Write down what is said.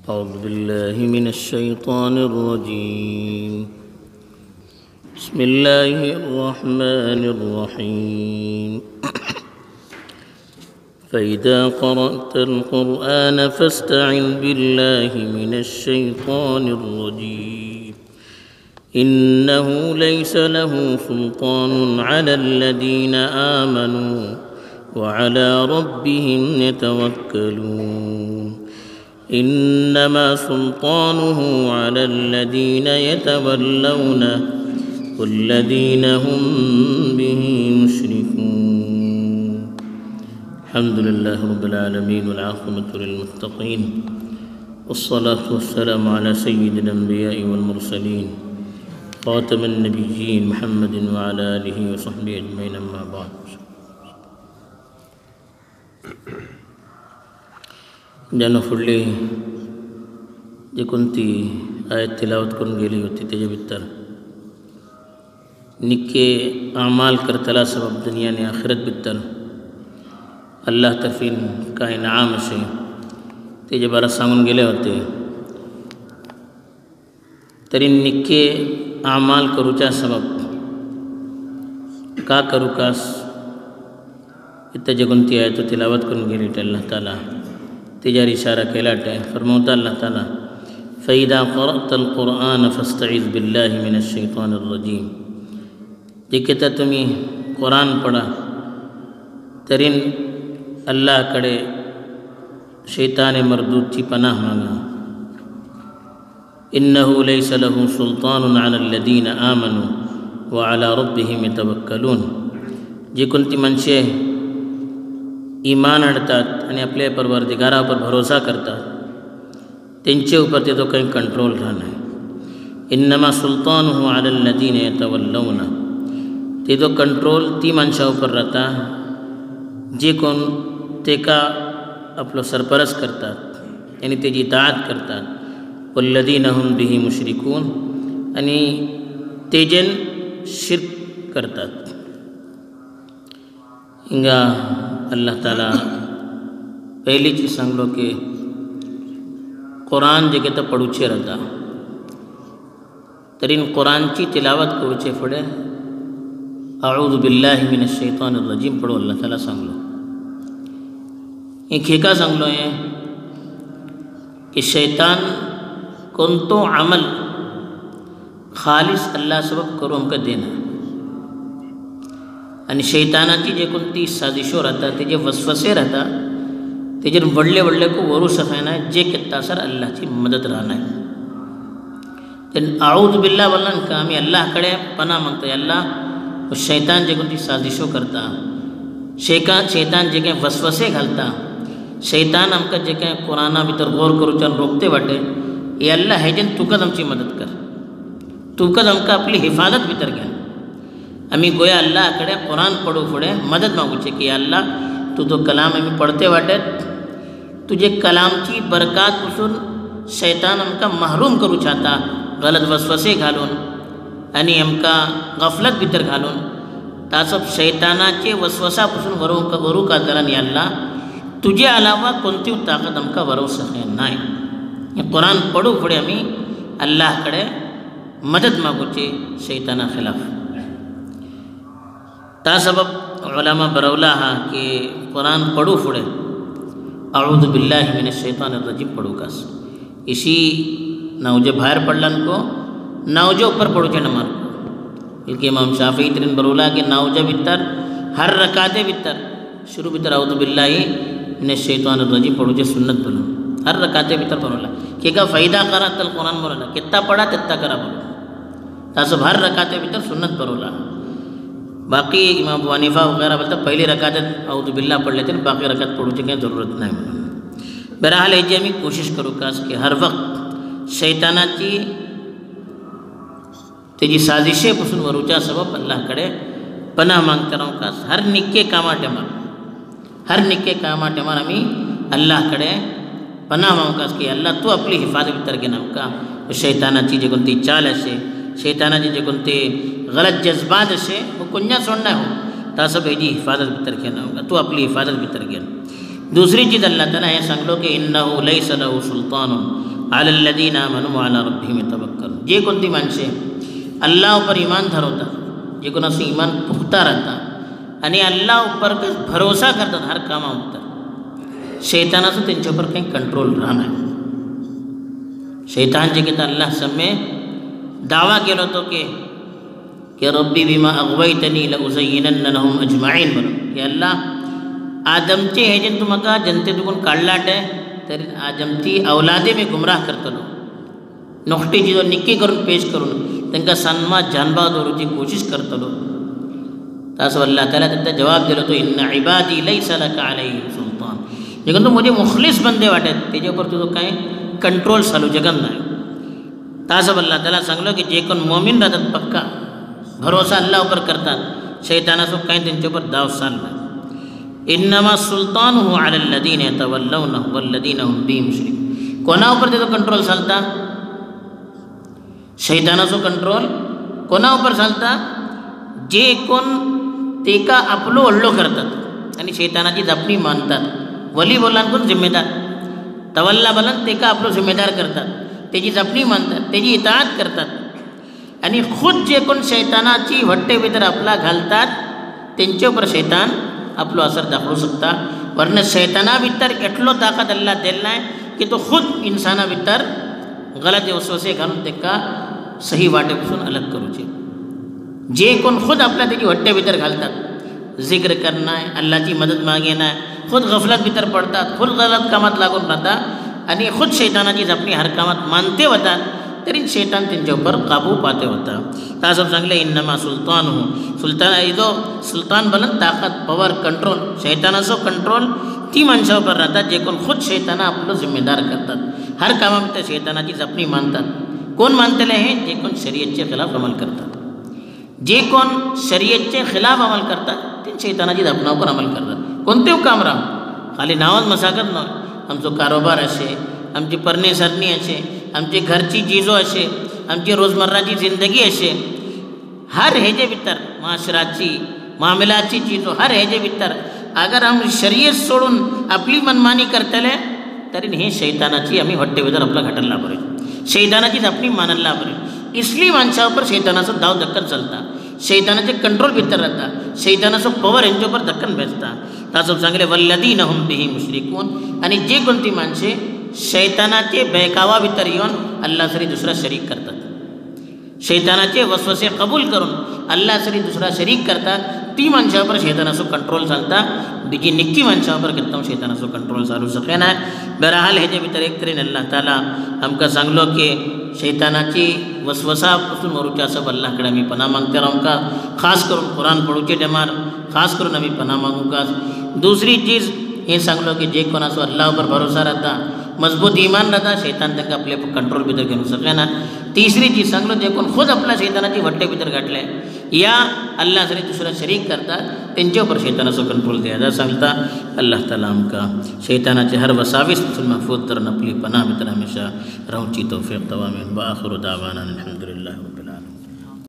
أعوذ بالله من الشيطان الرجيم بسم الله الرحمن الرحيم فإذا قرأت القرآن فاستعذ بالله من الشيطان الرجيم إنه ليس له سلطان على الذين آمنوا وعلى ربهم يتوكلون إنما سلطانه على الذين يتولونه والذين هم به مشركون الحمد لله رب العالمين والعاقبة للمتقين والصلاة والسلام على سيد الأنبياء والمرسلين خاتم النبيين محمد وعلى آله وصحبه أجمعين أما بعد ज्यानं फुडली जी कोणती आयत तिलावत करून गेली होती त्याच्या भितर निक्के अमाल करतला सबब दुनिया ने आखिरत भितर अल्लाह तर्फीन का इनाम असे तेजे बारा सांगून गेले होते तरी निक्के अमाल करूच्या सबब का करू कास इत्यादी कोणती आयत तिलावत करून गेली अल्लाह ताला तिजार इशारा केला फरमावता अल्लाह ताला फ़इज़ा क़रअतल क़ुरआन फ़स्तइज़ बिल्लाहि मिनश शैतानिर रजीम जे कहता तुम्ही कुरान पढ़ा तरीन अल्लाहकडे शैतान मरदूदची पनाह मागा इन्नहु लैसा लहु सुल्तानुन अलल लदीन आमनु व अला रब्बिहिम यतवक्कलून जे कोणती मनशे ईमान हाडतात आणि आपल्या परवरदिगारावर भरोसा करतात त्यांचे ऊपर तेजो काही कंट्रोल राहना इन्नमा सुल्तानुहु अलल लदीन यतवल्लौना तेजो कंट्रोल ती मनशा ऊपर राहता जे कोण तेका आपलो सरपरस करतात आणि तेजी इताअत करतात वल्लदीन हुम बिही मुश्रिकून आणि तेजेन शिर्क करतात हिंगा अल्लाह ताला पहली चीज सांगलो की कुरान जे तो पढूचे राहता तरीन कुरानची तिलावत करूचे फुडे अऊज़ु बिल्लाहि मिनश शैतानिर रजीम पढो अल्लाह ताला सांगलो एक हेका सांगलो आहे की शैतान कोणतो अमल खालिस अल्लाह सबब करू हमका देना आणि शैतानाची जे कोणती साजिशो राहता तेजे वसवसे राहता तेजेर व्हडले व्हडले को वरू सफायना जे कित्ता सर अल्लाहची मदत राहना ते आऊज़ बिल्लाह बोलना का आम्ही अल्लाहकडे पनाह मागता अल्लाह शैतान जे कोणती साजिशो करता शैतान जे काही वसवसे घालता शैतान आमकां जे काही कुराना भितर गौर करूच्यान रोखते वाटे हे अल्लाह हेजेन तुकाच आमची मदत कर तुकाच आमकां आपली हिफाजत भितर घे आम्ही गोया अल्लाहकडे कुरान पढू फुडे मदत मागूचे की अल्लाह तुझो कलाम आम्ही पडते वाटेत तुझे कलामची बरकात पासून शैतान आमकां महरूम करू चाहता गलत वसवसे घालून आणि आमकां गफलत भितर घालून तासब शैतानाचे वसवसा पासून वरू काजारान अल्लाह तुझे अलावा कोणती ताकद आमकां वरू सके नाही हे कुरान पढू फुडे आम्ही अल्लाहकडे मदत मागूचे शैताना खिलाफ ता सबब उलमा बरवला हा कि कुरान पढू फुडे अऊज़ु बिल्लाहि मिनश शैतानिर रजीम पढू कास इसी नावजे बाहेर पडलान को नावजे ऊपर पढूचे नमाज बल्कि इमाम शाफी तरीन बरवला कि नावजे भितर हर रकाते भितर शुरू भितर अऊज़ु बिल्लाहि मिनश शैतानिर रजीम पढूचे सुन्नत बोलो हर रकाते भितर बरवला कि का फ़इज़ा क़रअतल कुरान बोलना कितना पढ़ा तितना करा बोलो तासब हर रकाते भितर सुन्नत बरवला बाकी इमाम अबू हनीफा वगैरह बोलते पहली रकात अऊज़ु बिल्लाह पढ़ लेते हैं बाकी रकात पढ़ूची काही ज़रूरत नाही म्हणून बहरहाल हेजी आम्ही कोशिश करू कास की हर वक्त शैतानाची तेजी साजिशे पासून वरूच्या सबब अल्लाहकडे पनाह मागता राहू कास हर निक्के कामा टेमार आम्ही अल्लाहकडे पनाह मागू कास की अल्लाह तू आपली हिफाजत भितर घे आमकां शैतानाची जी कोणती चाल असे शैतानाचे जे कोणते गलत जज्बात असे वो कोणा सोडना हो ता सब हेजी हिफाजत भितर घेना होगा तू आपली हिफाजत भितर घे दूसरी चीज़ अल्लाह ताला हे सांगलो की इन्नहु लैसा लहु सुल्तानुन अलल्लज़ीना आमनू व अला रब्बिहिम यतवक्कलून, जे कोणती माणसे अल्लाह ઉપર ईमान धरवतात, जे कोणाचं ईमान पुख्ता राहता आणि अल्लाह ઉપર भरोसा करतात हर कामा उत्तर, शैतानाचं त्यांच्यावर काही कंट्रोल राहणार. शैतान जे की अल्लाह सम्मे दावा केलो तो की रब्बी बिमा अगवैतनी लउज़य्यिनन्न लहुम अजमाईन, म्हणून की अल्लाह आदमचे हे जे तू म्हाका जनतेतून काढलाटे तरी आदमची औलादे मी गुमराह करतलो, नोखटी चीजो निक्की करून पेश करून तांकां सन्मा जानबा दवरूची कोशिश करतलो. तासो अल्लाह ताला तांकां जवाब दिलो तो इन्ना इबादी लैसा लका अलैहिम सुल्तान, जे कोण तू म्हजे मुखलीस बंदे वाटेत तेजे उपर तुजो कांय कंट्रोल चालू जगन ना. तासो अल्लाह ताला सांगलो की जे कोण मोमीन राहतात पक्का भरोसा अल्लाह उपर करतात, शैतानाचो कांय तेंचे उपर दाव चालना. इन्नमा सुल्तानुहु अलल्लज़ीना यतवल्लौनहु वल्लज़ीना हुम बिही मुश्रिकून, कोणा उपर तेजो कंट्रोल चलता? शैतानाचो कंट्रोल कोणा उपर चलता? जे कोण तेका आपलो व्हडलो करतात आनी शैतानाची जापणी मानतात. वली बोलान कोण जिम्मेदार, तवल्ला बोलान तेका आपलो जिम्मेदार करतात, तेजी जापणी मानतात, तेजी इताअत करतात. आणि खुद जे कोण शैतानाची वट्टे भितर आपला घालतात तेंचे उपर शैतान आपलो असर दाखवू शकता. वरना शैताना भितर एटलो ताकद अल्लाह दिला आहे की तो खुद इंसाना भितर गलत वसवसे घालून तेका सही वाटेपासून अलग करूचे. जे कोण खुद आपल्या तेजी वट्टे भितर घालतात, जिक्र करनाय, अल्लाहची मदत मागेनाय, खुद गफलत भितर पडतात, खुद गलत कामात लागून राहतात आणि खुद शैतानाची जापणी हर कामात मानते वतात, तरी शैतान तेंच्या उपर काबू पाते होता. तासब सांगले इन्नमा सुल्तानुहु, सुल्तान इदो सुल्तान बलन ताकद पॉवर कंट्रोल, शैतानाचो कंट्रोल ती माणसा उपर राहतात जे कोण खुद शैताना आपलो जिम्मेदार करतात, हर कामा भितर शैतानाची जापणी मानतात. कोण मानतले हे? जे कोण शरीयतचे खिलाफ अमल करतात. जे कोण शरीयतचे खिलाफ अमल करतात ते शैतानाची जापणा उपर अमल करतात. कोणतेव काम राव, खाली नावाज मसाकत न्हय, आमचो कारोबार अशे, आमची परणे सरणी अशे, आमची घरची चिजो अशे, आमची रोजमर्राची जिंदगी अशे, हर हेजे भितर माशराची मामलाची चिजो हर हेजे भितर अगर हम शरीयत सोडून आपली मनमानी करतले तरी हे शैतानाची आम्ही हट्टे भितर आपला घाटला बरे, शैतानाची जापणी मानला बरे. इसली माणसा उपर शैतानाचो दाव धक्कन चलता, शैतानाचे कंट्रोल भितर राहता, शैतानाचो पॉवर हेंचे उपर धक्कन बेसता. तासो सांगले वल्लज़ीना हुम बिही मुश्रिकून, आणि जे कोणती माणसे शैतानाचे बहकावा भितर येऊन अल्लाह सरी दुसरा शरीक करतात, शैतानाचे वसवसे कबूल करून अल्लाह सरी दुसरा शरीक करतात, ती माणसा उपर शैतानाचो कंट्रोल चलता. बीजी निक्की माणसा उपर केन्ना शैतानाचो कंट्रोल चालू शकेना. बहरहाल हेजे भितर एक तरेन अल्लाह ताला आमकां सांगलो की शैतानाची वसवसा पासून मरूचे आसप अल्लाह कडेन आमी पनाह मागता आमकां, खास करून कुरान पळोवचे टायमार खास करून आमी पनाह मागूंकाच. दुसरी चीज हे सांगलो की जे कोण असो अल्लाह उपर भरोसा राहता, मजबूत ईमान राहता, शैतान तांकां आपल्या कंट्रोल भितर घेवंक शकना. तिसरी चीज सांगलो जे कोण खुद आपल्या शैतानाची वट्टे भितर घातले या अल्लाह सरी दुसरा शरीक करता तेंचे उपर शैतानाचो कंट्रोल दियादा सांगता. अल्लाह ताला आमकां शैतानाचे हर वसावीस पासून महफूज करून आपली पनाह भितर हमेशा रावची तौफीक तवा आमीन. व आखिरु दावाना अल्हम्दुलिल्लाह.